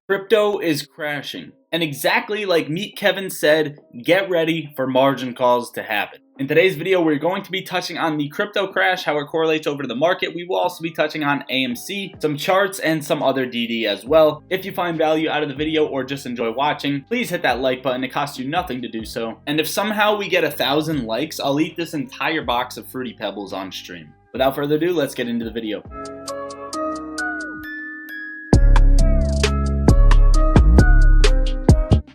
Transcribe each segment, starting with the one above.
Crypto is crashing. And exactly like Meet Kevin said, get ready for margin calls to happen. In today's video, we're going to be touching on the crypto crash, how it correlates over to the market. We will also be touching on AMC, some charts, and some other DD as well. If you find value out of the video or just enjoy watching, please hit that like button. It costs you nothing to do so. And if somehow we get 1,000 likes, I'll eat this entire box of Fruity Pebbles on stream. Without further ado, let's get into the video.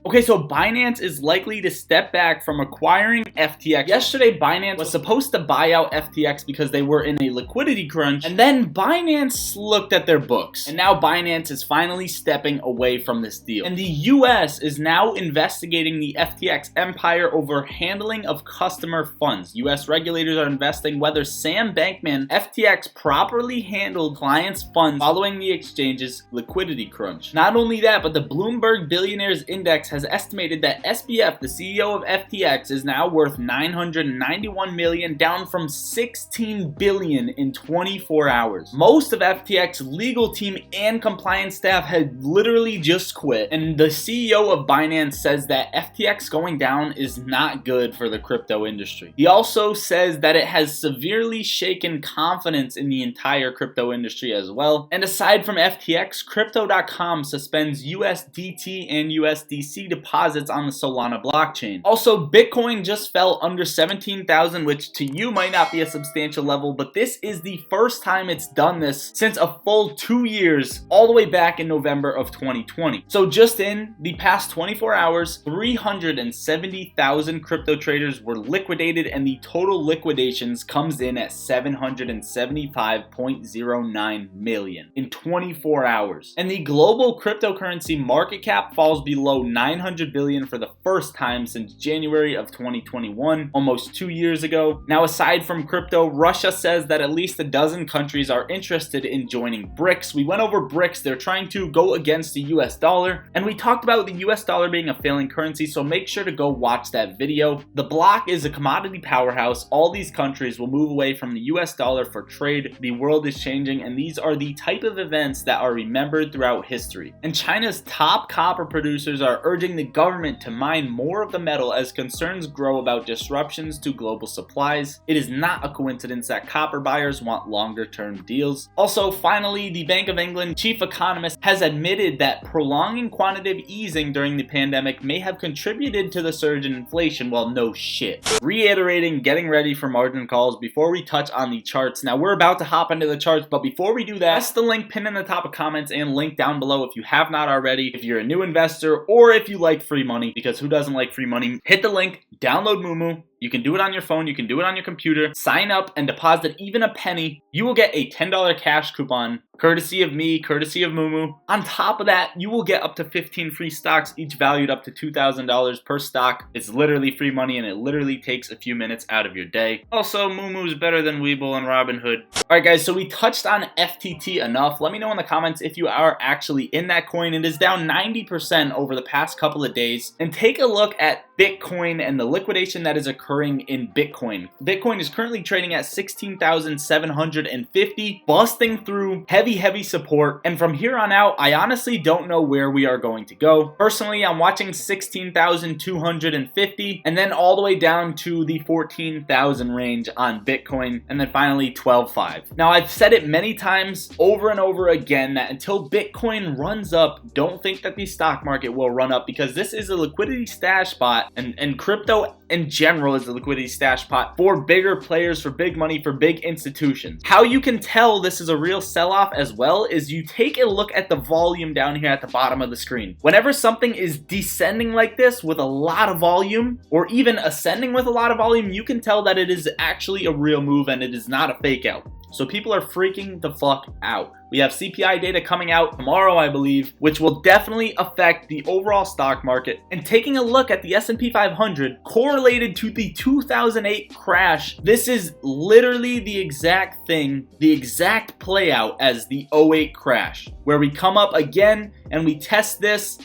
Okay, so Binance is likely to step back from acquiring FTX. Yesterday, Binance was supposed to buy out FTX because they were in a liquidity crunch, and then Binance looked at their books. And now Binance is finally stepping away from this deal. And the US is now investigating the FTX empire over handling of customer funds. US regulators are investigating whether Sam Bankman FTX properly handled clients' funds following the exchange's liquidity crunch. Not only that, but the Bloomberg Billionaires Index has estimated that SBF, the CEO of FTX, is now worth $991 million, down from $16 billion in 24 hours. Most of FTX's legal team and compliance staff had literally just quit, and the CEO of Binance says that FTX going down is not good for the crypto industry. He also says that it has severely shaken confidence in the entire crypto industry as well. And aside from FTX, Crypto.com suspends USDT and USDC deposits on the Solana blockchain. Also, Bitcoin just fell under 17,000, which to you might not be a substantial level, but this is the first time it's done this since a full 2 years, all the way back in November of 2020. So just in the past 24 hours, 370,000 crypto traders were liquidated, and the total liquidations comes in at 775.09 million in 24 hours. And the global cryptocurrency market cap falls below 900 billion for the first time since January of 2021, almost 2 years ago. Now, aside from crypto, Russia says that at least a dozen countries are interested in joining BRICS. We went over BRICS. They're trying to go against the US dollar, and we talked about the US dollar being a failing currency, so make sure to go watch that video. The bloc is a commodity powerhouse. All these countries will move away from the US dollar for trade. The world is changing, and these are the type of events that are remembered throughout history. And China's top copper producers are urging the government to mine more of the metal as concerns grow about disruptions to global supplies. It is not a coincidence that copper buyers want longer-term deals. Also, finally, the Bank of England chief economist has admitted that prolonging quantitative easing during the pandemic may have contributed to the surge in inflation. Well, no shit. Reiterating, getting ready for margin calls before we touch on the charts. Now, we're about to hop into the charts, but before we do that, press the link pinned in the top of comments and link down below if you have not already. If you're a new investor or if you like free money, because who doesn't like free money? Hit the link, download Moomoo. You can do it on your phone, you can do it on your computer, sign up and deposit even a penny. You will get a $10 cash coupon, courtesy of me, courtesy of Moomoo. On top of that, you will get up to 15 free stocks, each valued up to $2,000 per stock. It's literally free money, and it literally takes a few minutes out of your day. Also, Moomoo is better than Webull and Robinhood. Alright guys, so we touched on FTT enough. Let me know in the comments if you are actually in that coin. It is down 90% over the past couple of days. And take a look at Bitcoin and the liquidation that is occurring in Bitcoin. Bitcoin is currently trading at 16,750, busting through heavy support. And from here on out, I honestly don't know where we are going to go. Personally, I'm watching 16,250 and then all the way down to the 14,000 range on Bitcoin, and then finally 12.5. Now, I've said it many times over and over again that until Bitcoin runs up, don't think that the stock market will run up, because this is a liquidity stash spot, and crypto in general is a liquidity stash pot for bigger players, for big money, for big institutions. How you can tell this is a real sell-off as well is you take a look at the volume down here at the bottom of the screen. Whenever something is descending like this with a lot of volume, or even ascending with a lot of volume, you can tell that it is actually a real move and it is not a fake out. So people are freaking the fuck out. We have CPI data coming out tomorrow, I believe, which will definitely affect the overall stock market. And taking a look at the S&P 500 correlated to the 2008 crash, this is literally the exact thing, the exact play out as the '08 crash, where we come up again and we test this,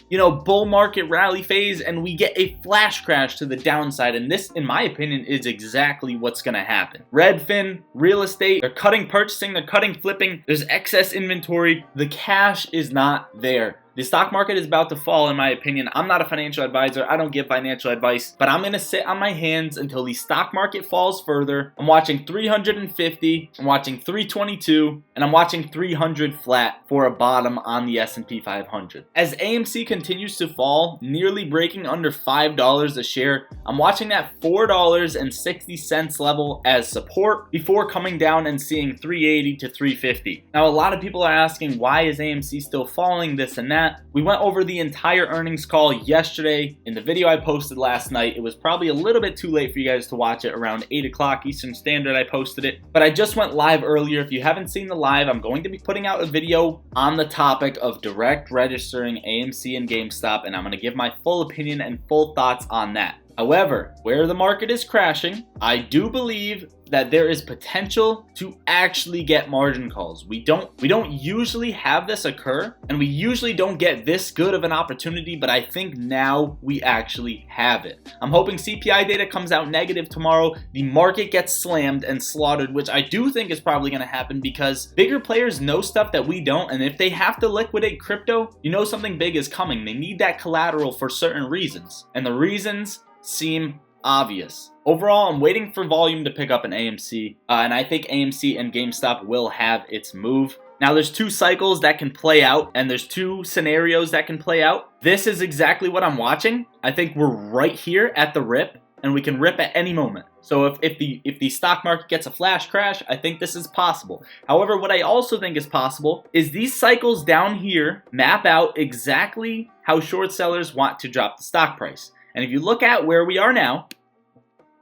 bull market rally phase, and we get a flash crash to the downside. And this, in my opinion, is exactly what's gonna happen. Redfin, real estate, they're cutting purchasing, they're cutting flipping, there's excess inventory, the cash is not there. The stock market is about to fall, in my opinion. I'm not a financial advisor. I don't give financial advice, but I'm going to sit on my hands until the stock market falls further. I'm watching 350, I'm watching 322, and I'm watching 300 flat for a bottom on the S&P 500. As AMC continues to fall, nearly breaking under $5 a share, I'm watching that $4.60 level as support before coming down and seeing 380 to 350. Now, a lot of people are asking, why is AMC still falling, this and that? We went over the entire earnings call yesterday in the video I posted last night. It was probably a little bit too late for you guys to watch it. Around 8 o'clock Eastern Standard I posted it, but I just went live earlier. If you haven't seen the live, I'm going to be putting out a video on the topic of direct registering AMC and GameStop, and I'm going to give my full opinion and full thoughts on that. However, where the market is crashing, I do believe that there is potential to actually get margin calls. We don't usually have this occur, and we usually don't get this good of an opportunity, but I think now we actually have it. I'm hoping CPI data comes out negative tomorrow, the market gets slammed and slaughtered, which I do think is probably going to happen because bigger players know stuff that we don't, and if they have to liquidate crypto, you know something big is coming. They need that collateral for certain reasons, and the reasons seem obvious. Overall, I'm waiting for volume to pick up in AMC, and I think AMC and GameStop will have its move. Now, there's two cycles that can play out, and there's two scenarios that can play out. This is exactly what I'm watching. I think we're right here at the rip, and we can rip at any moment. So if the stock market gets a flash crash, I think this is possible. However, what I also think is possible is these cycles down here map out exactly how short sellers want to drop the stock price. And if you look at where we are now,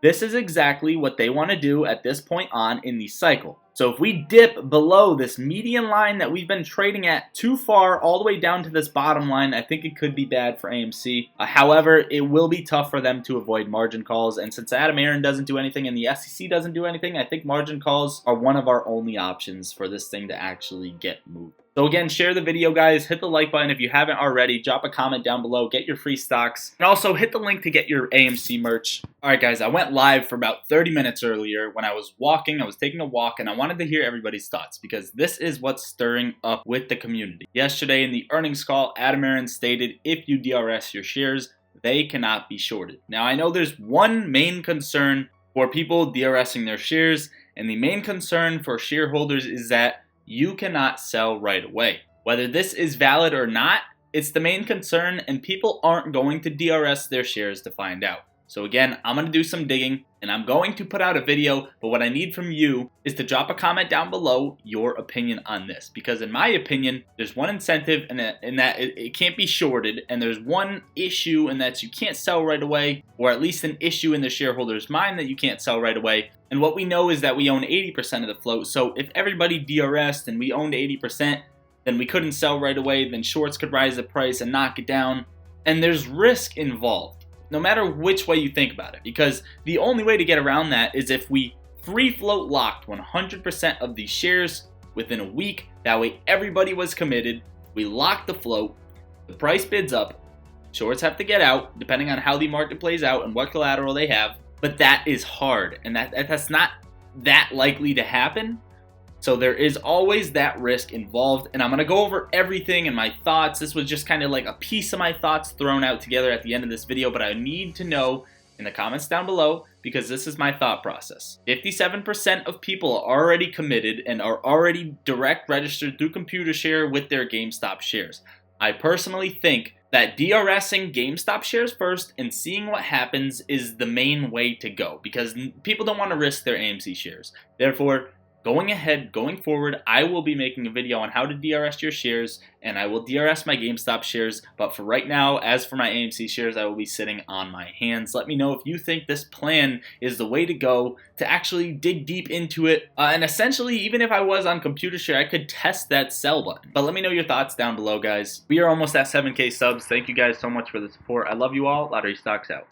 this is exactly what they want to do at this point on in the cycle. So if we dip below this median line that we've been trading at too far all the way down to this bottom line, I think it could be bad for AMC. However, it will be tough for them to avoid margin calls. And since Adam Aaron doesn't do anything and the SEC doesn't do anything, I think margin calls are one of our only options for this thing to actually get moved. So again, share the video, guys. Hit the like button if you haven't already. Drop a comment down below. Get your free stocks. And also hit the link to get your AMC merch. All right, guys, I went live for about 30 minutes earlier when I was walking. I was taking a walk, and I wanted to hear everybody's thoughts because this is what's stirring up with the community. Yesterday in the earnings call, Adam Aaron stated if you DRS your shares, they cannot be shorted. Now, I know there's one main concern for people DRSing their shares, and the main concern for shareholders is that you cannot sell right away. Whether this is valid or not, it's the main concern, and people aren't going to DRS their shares to find out. So again, I'm going to do some digging, and I'm going to put out a video, but what I need from you is to drop a comment down below your opinion on this. Because in my opinion, there's one incentive in that it can't be shorted, and there's one issue in that you can't sell right away, or at least an issue in the shareholder's mind that you can't sell right away. And what we know is that we own 80% of the float, so if everybody DRS'd and we owned 80%, then we couldn't sell right away, then shorts could rise the price and knock it down, and there's risk involved. No matter which way you think about it, because the only way to get around that is if we free float locked 100% of these shares within a week. That way everybody was committed. We locked the float. The price bids up. Shorts have to get out depending on how the market plays out and what collateral they have. But that is hard, and that's not that likely to happen. So there is always that risk involved, and I'm going to go over everything and my thoughts. This was just kind of like a piece of my thoughts thrown out together at the end of this video, but I need to know in the comments down below because this is my thought process. 57% of people are already committed and are already direct registered through ComputerShare with their GameStop shares. I personally think that DRSing GameStop shares first and seeing what happens is the main way to go because people don't want to risk their AMC shares. Therefore, going forward, I will be making a video on how to DRS your shares, and I will DRS my GameStop shares, but for right now, as for my AMC shares, I will be sitting on my hands. Let me know if you think this plan is the way to go to actually dig deep into it, and essentially, even if I was on ComputerShare, I could test that sell button. But let me know your thoughts down below, guys. We are almost at 7K subs. Thank you guys so much for the support. I love you all. Lottery Stocks out.